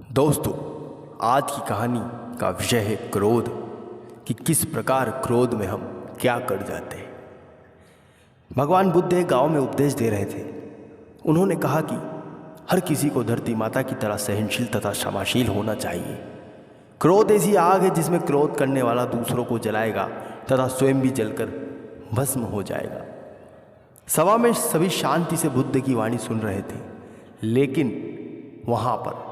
दोस्तों, आज की कहानी का विषय है क्रोध, कि किस प्रकार क्रोध में हम क्या कर जाते हैं। भगवान बुद्ध एक गांव में उपदेश दे रहे थे। उन्होंने कहा कि हर किसी को धरती माता की तरह सहनशील तथा क्षमाशील होना चाहिए। क्रोध ऐसी आग है जिसमें क्रोध करने वाला दूसरों को जलाएगा तथा स्वयं भी जलकर भस्म हो जाएगा। सभा में सभी शांति से बुद्ध की वाणी सुन रहे थे, लेकिन वहां पर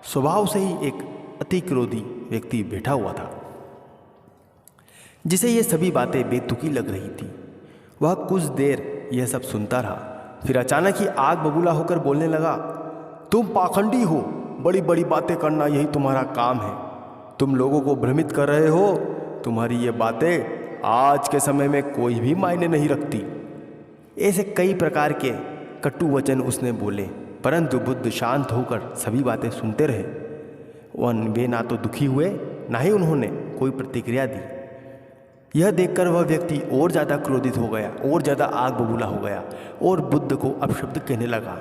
स्वभाव से ही एक अति क्रोधी व्यक्ति बैठा हुआ था, जिसे ये सभी बातें बेतुकी लग रही थी। वह कुछ देर यह सब सुनता रहा, फिर अचानक ही आग बबूला होकर बोलने लगा, तुम पाखंडी हो, बड़ी बड़ी बातें करना यही तुम्हारा काम है। तुम लोगों को भ्रमित कर रहे हो। तुम्हारी ये बातें आज के समय में कोई भी मायने नहीं रखती। ऐसे कई प्रकार के कटु वचन उसने बोले, परंतु बुद्ध शांत होकर सभी बातें सुनते रहे। वे ना तो दुखी हुए, ना ही उन्होंने कोई प्रतिक्रिया दी। यह देखकर वह व्यक्ति और ज़्यादा क्रोधित हो गया, और ज़्यादा आग बबूला हो गया और बुद्ध को अपशब्द कहने लगा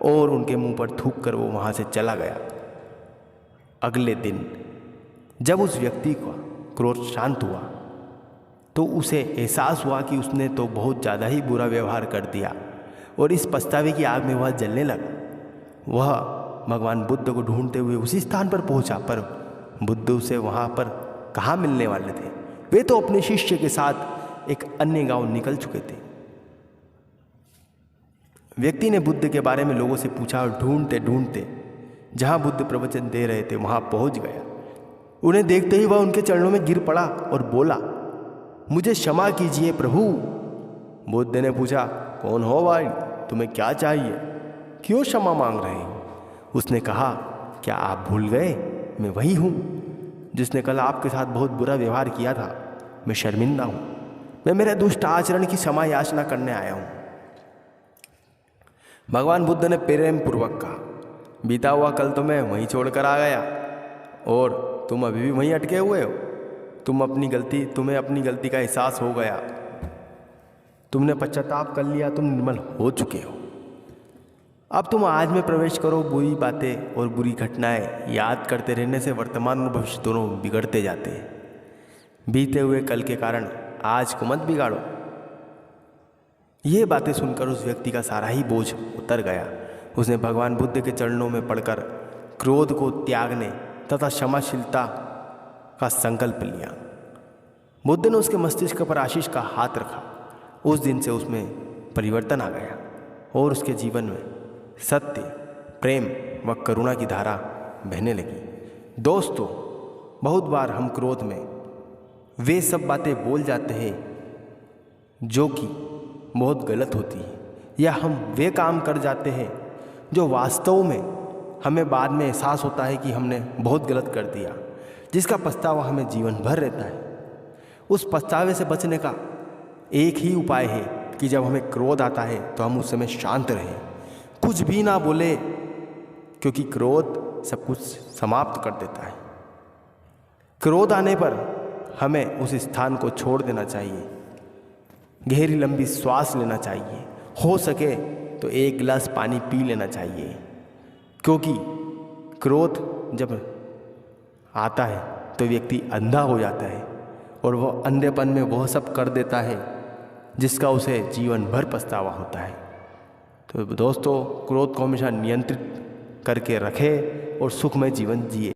और उनके मुंह पर थूक कर वो वहाँ से चला गया। अगले दिन जब उस व्यक्ति का क्रोध शांत हुआ तो उसे एहसास हुआ कि उसने तो बहुत ज़्यादा ही बुरा व्यवहार कर दिया, और इस पछतावे की आग में वह जलने लगा। वह भगवान बुद्ध को ढूंढते हुए उसी स्थान पर पहुंचा, पर बुद्ध उसे वहां पर कहाँ मिलने वाले थे। वे तो अपने शिष्य के साथ एक अन्य गांव निकल चुके थे। व्यक्ति ने बुद्ध के बारे में लोगों से पूछा और ढूंढते ढूंढते जहां बुद्ध प्रवचन दे रहे थे वहां पहुंच गया। उन्हें देखते ही वह उनके चरणों में गिर पड़ा और बोला, मुझे क्षमा कीजिए प्रभु। बुद्ध ने पूछा, कौन हो भाई, तुम्हें क्या चाहिए, क्यों क्षमा मांग रहे हो? उसने कहा, क्या आप भूल गए, मैं वही हूँ जिसने कल आपके साथ बहुत बुरा व्यवहार किया था। मैं शर्मिंदा हूँ, मैं मेरे दुष्ट आचरण की क्षमा याचना करने आया हूँ। भगवान बुद्ध ने प्रेम पूर्वक कहा, बीता हुआ कल तो मैं वहीं छोड़कर आ गया और तुम अभी भी वहीं अटके हुए हो। तुम्हें अपनी गलती का एहसास हो गया, तुमने पश्चाताप कर लिया, तुम निर्मल हो चुके हो। अब तुम आज में प्रवेश करो। बुरी बातें और बुरी घटनाएं याद करते रहने से वर्तमान और भविष्य दोनों बिगड़ते जाते हैं। बीते हुए कल के कारण आज को मत बिगाड़ो। ये बातें सुनकर उस व्यक्ति का सारा ही बोझ उतर गया। उसने भगवान बुद्ध के चरणों में पड़कर क्रोध को त्यागने तथा क्षमाशीलता का संकल्प लिया। बुद्ध ने उसके मस्तिष्क पर आशीष का हाथ रखा। उस दिन से उसमें परिवर्तन आ गया और उसके जीवन में सत्य, प्रेम व करुणा की धारा बहने लगी। दोस्तों, बहुत बार हम क्रोध में वे सब बातें बोल जाते हैं जो कि बहुत गलत होती है, या हम वे काम कर जाते हैं जो वास्तव में हमें बाद में एहसास होता है कि हमने बहुत गलत कर दिया, जिसका पछतावा हमें जीवन भर रहता है। उस पछतावे से बचने का एक ही उपाय है कि जब हमें क्रोध आता है तो हम उस समय शांत रहें, कुछ भी ना बोले, क्योंकि क्रोध सब कुछ समाप्त कर देता है। क्रोध आने पर हमें उस स्थान को छोड़ देना चाहिए, गहरी लंबी श्वास लेना चाहिए, हो सके तो एक गिलास पानी पी लेना चाहिए, क्योंकि क्रोध जब आता है तो व्यक्ति अंधा हो जाता है और वह अंधेपन में वह सब कर देता है जिसका उसे जीवन भर पछतावा होता है। तो दोस्तों, क्रोध को हमेशा नियंत्रित करके रखें और सुखमय जीवन जिए।